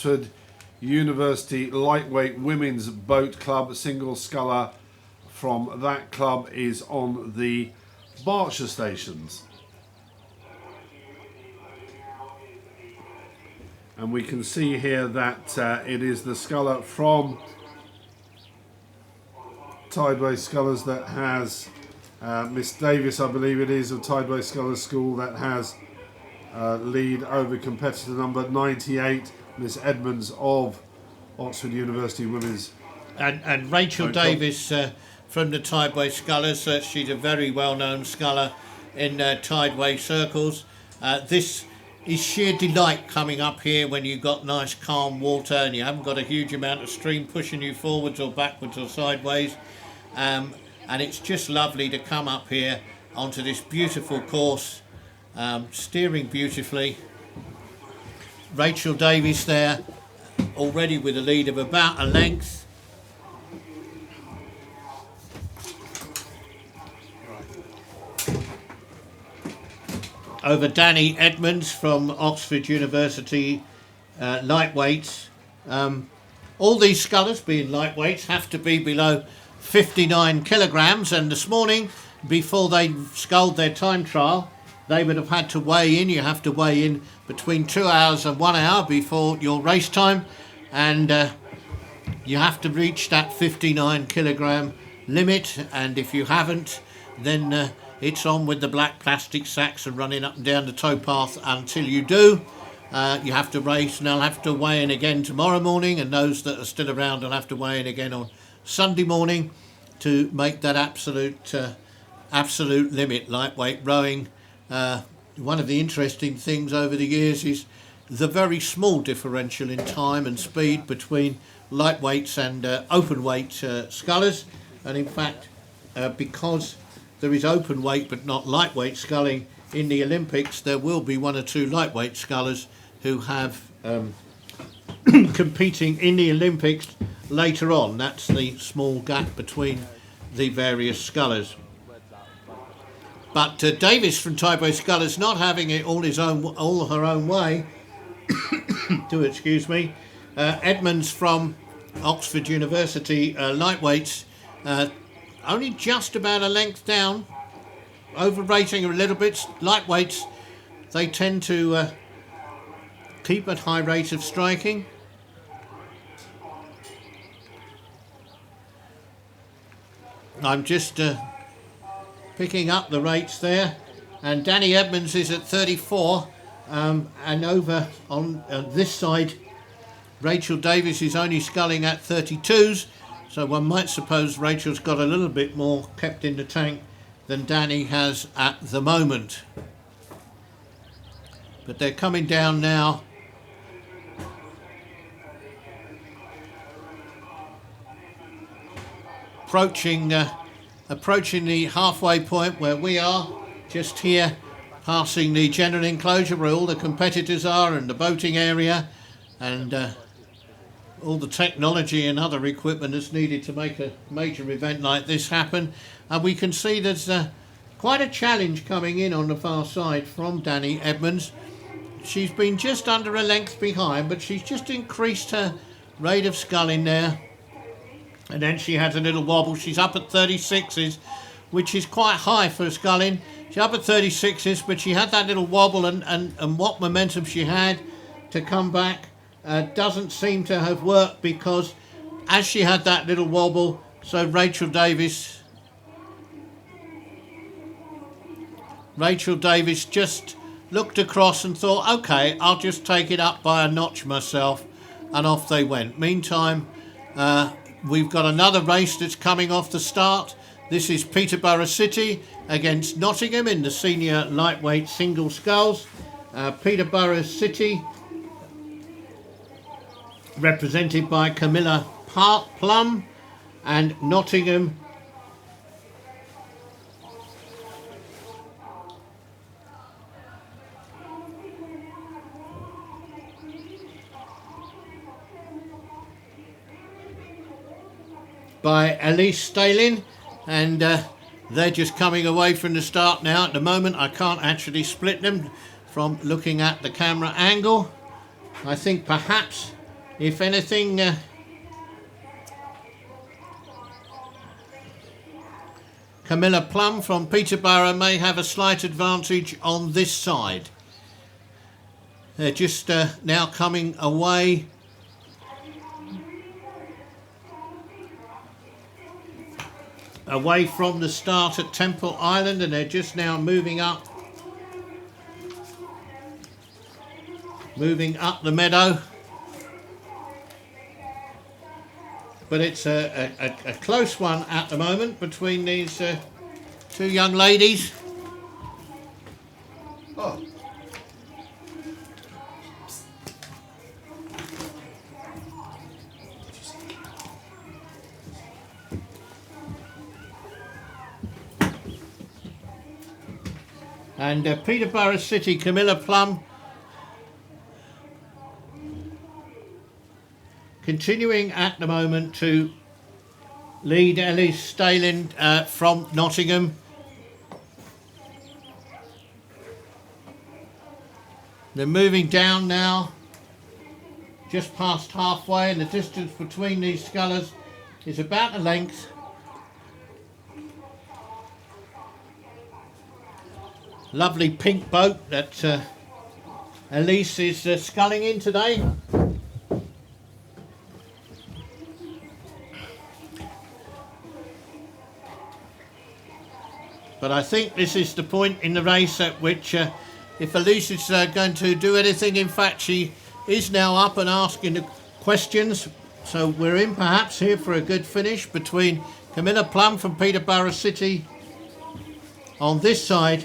Oxford University Lightweight Women's Boat Club. Single sculler from that club is on the Berkshire stations. And we can see here that it is the sculler from Tideway Scullers that has Miss Davis, I believe it is, of Tideway Scullers School, that has lead over competitor number 98, Miss Edmonds of Oxford University Women's. And Rachel Davis from the Tideway Scullers. She's a very well-known sculler in Tideway circles. This is sheer delight coming up here when you've got nice calm water and you haven't got a huge amount of stream pushing you forwards or backwards or sideways. And it's just lovely to come up here onto this beautiful course, steering beautifully. Rachel Davis there, already with a lead of about a length. Over Danny Edmonds from Oxford University lightweights. All these scullers, being lightweights, have to be below 59 kilograms, and this morning, before they sculled their time trial, they would have had to weigh in. You have to weigh in between 2 hours and 1 hour before your race time, and you have to reach that 59 kilogram limit, and if you haven't, then it's on with the black plastic sacks and running up and down the towpath until you do. You have to race, and they'll have to weigh in again tomorrow morning, and those that are still around will have to weigh in again on Sunday morning to make that absolute limit. Lightweight rowing, one of the interesting things over the years is the very small differential in time and speed between lightweights and open weight scullers, and in fact because there is open weight but not lightweight sculling in the Olympics, there will be one or two lightweight scullers who have competing in the Olympics later on. That's the small gap between the various scullers. But Davis from Tideway Scullers not having it all her own way. Do excuse me. Edmonds from Oxford University lightweights, only just about a length down, overrating her a little bit. Lightweights, they tend to keep at high rate of striking. I'm just picking up the rates there, and Danny Edmonds is at 34, and over on this side Rachel Davis is only sculling at 32s, so one might suppose Rachel's got a little bit more kept in the tank than Danny has at the moment. But they're coming down now. Approaching the halfway point where we are, just here, passing the general enclosure where all the competitors are and the boating area and all the technology and other equipment that's needed to make a major event like this happen. And we can see there's quite a challenge coming in on the far side from Danny Edmonds. She's been just under a length behind, but she's just increased her rate of sculling there. And then she has a little wobble. She's up at 36s, which is quite high for sculling. She's up at 36s, but she had that little wobble, and what momentum she had to come back doesn't seem to have worked, because as she had that little wobble, so Rachel Davis just looked across and thought, okay, I'll just take it up by a notch myself, and off they went. Meantime, we've got another race that's coming off the start. This is Peterborough City against Nottingham in the senior lightweight single sculls. Peterborough City represented by Camilla Plumb, and Nottingham by Elise Stalin, and they're just coming away from the start now. At the moment I can't actually split them from looking at the camera angle. I think perhaps if anything, Camilla Plum from Peterborough may have a slight advantage on this side. They're just now coming away. Away from the start at Temple Island, and they're just now moving up the meadow. But it's a close one at the moment between these two young ladies. Oh. And Peterborough City, Camilla Plum continuing at the moment to lead Ellie Stalin from Nottingham. They're moving down now, just past halfway, and the distance between these scullers is about a length. Lovely pink boat that Elise is sculling in today. But I think this is the point in the race at which, if Elise is going to do anything, in fact she is now up and asking the questions. So we're in perhaps here for a good finish between Camilla Plum from Peterborough City on this side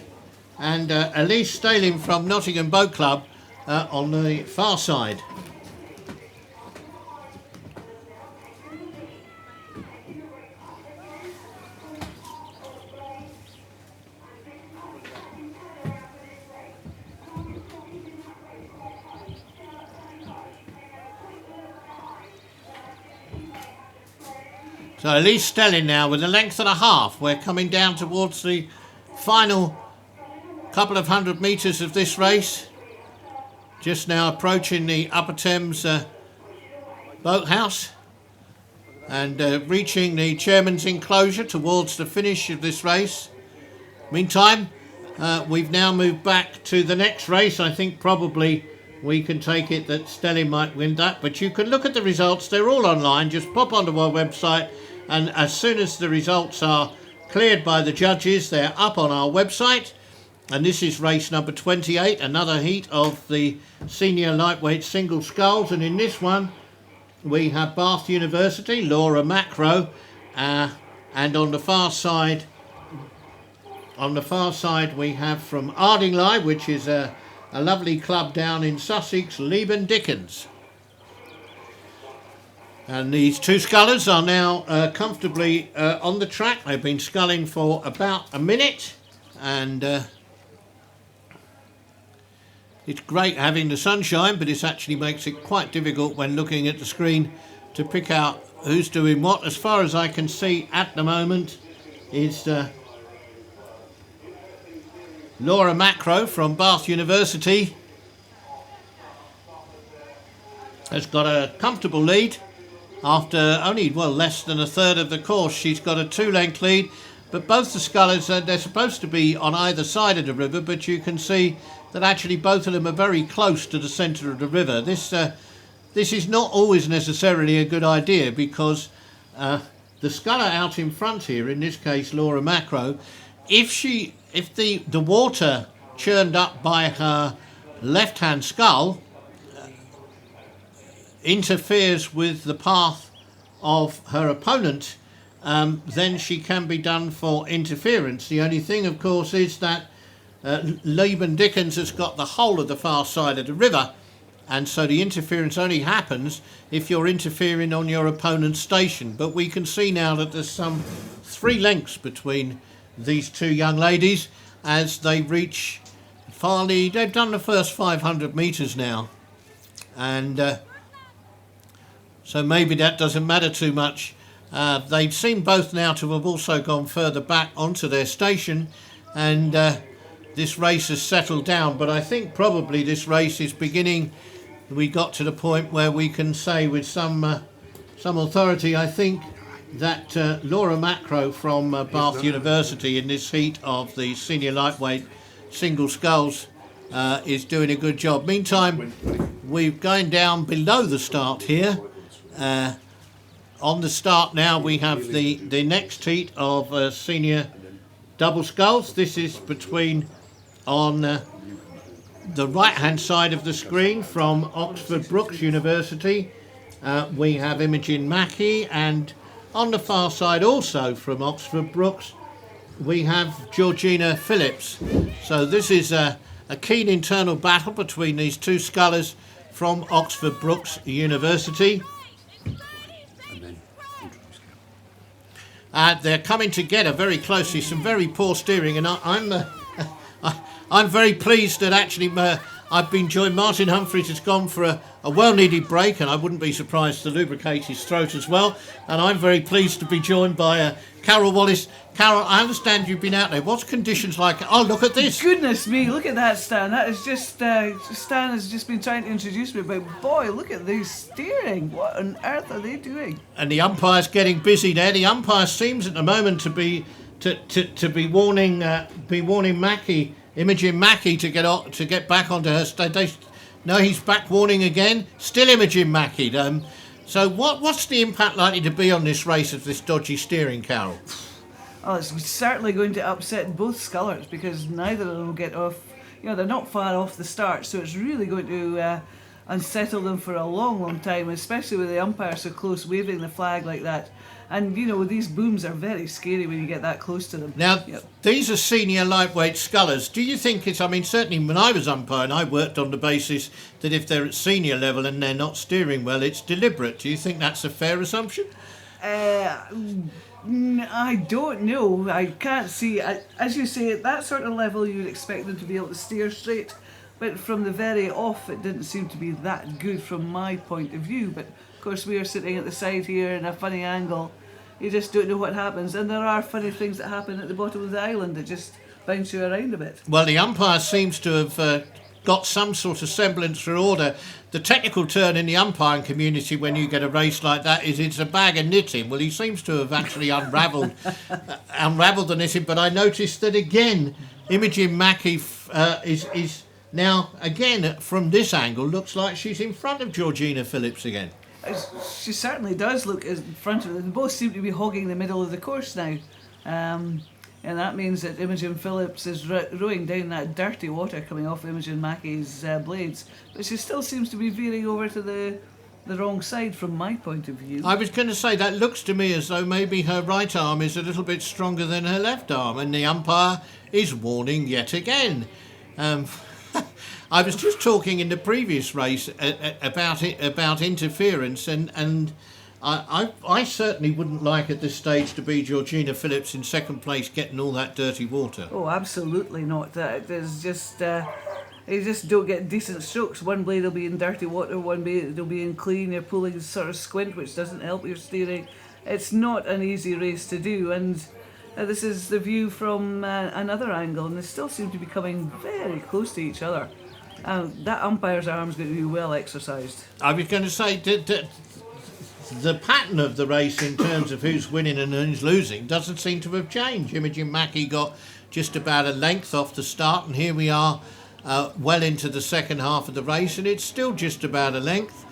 and Elise Stalin from Nottingham Boat Club on the far side. So Elise Stalin now with a length and a half. We're coming down towards the final couple of 100 metres of this race. Just now approaching the Upper Thames boathouse and reaching the chairman's enclosure towards the finish of this race. Meantime, we've now moved back to the next race. I think probably we can take it that Stalin might win that, but you can look at the results. They're all online. Just pop onto our website, and as soon as the results are cleared by the judges, they're up on our website. And this is race number 28, another heat of the senior lightweight single sculls. And in this one, we have Bath University, Laura Macro, and on the far side, we have from Ardingly, which is a lovely club down in Sussex, Dickens. And these two scullers are now comfortably on the track. They've been sculling for about a minute, and it's great having the sunshine, but it actually makes it quite difficult when looking at the screen to pick out who's doing what. As far as I can see at the moment is Laura Macro from Bath University has got a comfortable lead after only, less than a third of the course. She's got a 2-length lead, but both the scullers, they're supposed to be on either side of the river, but you can see that actually both of them are very close to the centre of the river. This is not always necessarily a good idea, because the sculler out in front here, in this case Laura Macro, if the water churned up by her left-hand scull interferes with the path of her opponent, then she can be done for interference. The only thing, of course, is that Dickens has got the whole of the far side of the river, and so the interference only happens if you're interfering on your opponent's station. But we can see now that there's some 3 lengths between these two young ladies as they reach Farley. They've done the first 500 metres now, and so maybe that doesn't matter too much. They seem both now to have also gone further back onto their station, and this race has settled down. But I think probably this race is beginning we got to the point where we can say with some authority, I think, that Laura Macro from Bath University in this heat of the senior lightweight single sculls is doing a good job. Meantime, we're going down below the start here. On the start now we have the next heat of senior double sculls. This is between on the right hand side of the screen from Oxford Brookes University. We have Imogen Mackie, and on the far side also from Oxford Brookes we have Georgina Phillips. So this is a keen internal battle between these two scullers from Oxford Brookes University. They're coming together very closely, some very poor steering, and I'm very pleased that actually I've been joined. Martin Humphreys has gone for a well-needed break, and I wouldn't be surprised to lubricate his throat as well. And I'm very pleased to be joined by Carol Wallace. Carol, I understand you've been out there. What's conditions like? Oh, look at this. Goodness me, look at that, Stan. That is just, Stan has just been trying to introduce me, but boy, look at this steering. What on earth are they doing? And the umpire's getting busy there. The umpire seems at the moment to be warning Mackie, Imogen Mackie, to get back onto her stage. No, he's back warning again. Still Imogen Mackie. So what's the impact likely to be on this race of this dodgy steering, Carol? Oh, it's certainly going to upset both scullers because neither of them will get off. You know, they're not far off the start, so it's really going to unsettle them for a long, long time, especially with the umpire so close, waving the flag like that. And, you know, these booms are very scary when you get that close to them. Now, These are senior lightweight scullers. Do you think it's, I mean, certainly when I was umpiring, I worked on the basis that if they're at senior level and they're not steering well, it's deliberate. Do you think that's a fair assumption? I don't know. I can't see. As you say, at that sort of level, you'd expect them to be able to steer straight. But from the very off, it didn't seem to be that good from my point of view. But of course, we are sitting at the side here in a funny angle. You just don't know what happens. And there are funny things that happen at the bottom of the island that just bounce you around a bit. Well, the umpire seems to have got some sort of semblance of order. The technical term in the umpiring community when you get a race like that is it's a bag of knitting. Well, he seems to have actually unravelled the knitting, but I noticed that again, Imogen Mackie is now, again, from this angle, looks like she's in front of Georgina Phillips again. She certainly does look in front of them. They both seem to be hogging the middle of the course now. And that means that Imogen Phillips is rowing down that dirty water coming off Imogen Mackie's blades. But she still seems to be veering over to the wrong side from my point of view. I was going to say, that looks to me as though maybe her right arm is a little bit stronger than her left arm, and the umpire is warning yet again. I was just talking in the previous race about interference, and I certainly wouldn't like at this stage to be Georgina Phillips in second place getting all that dirty water. Oh, absolutely not. There's just you just don't get decent strokes. One blade will be in dirty water, one blade will be in clean. You're pulling sort of squint, which doesn't help your steering. It's not an easy race to do, and this is the view from another angle, and they still seem to be coming very close to each other. That umpire's arm's going to be well exercised. I was going to say, the pattern of the race in terms of who's winning and who's losing doesn't seem to have changed. Imogen Mackie got just about a length off the start, and here we are well into the second half of the race, and it's still just about a length.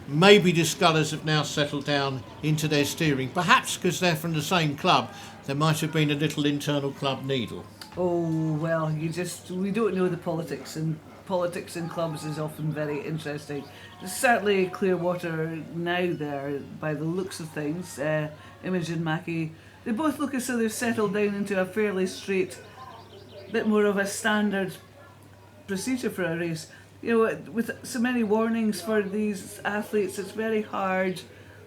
Maybe the Scullers have now settled down into their steering, perhaps because they're from the same club. There might have been a little internal club needle. Oh, well, we don't know the politics, and politics in clubs is often very interesting. There's certainly clear water now there by the looks of things. Imogen Mackie, they both look as though they've settled down into a fairly straight, bit more of a standard procedure for a race. You know, with so many warnings for these athletes, it's very hard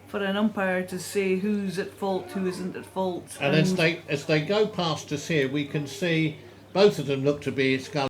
for an umpire to say who's at fault, who isn't at fault. And as they go past us here, we can see both of them look to be Scullers.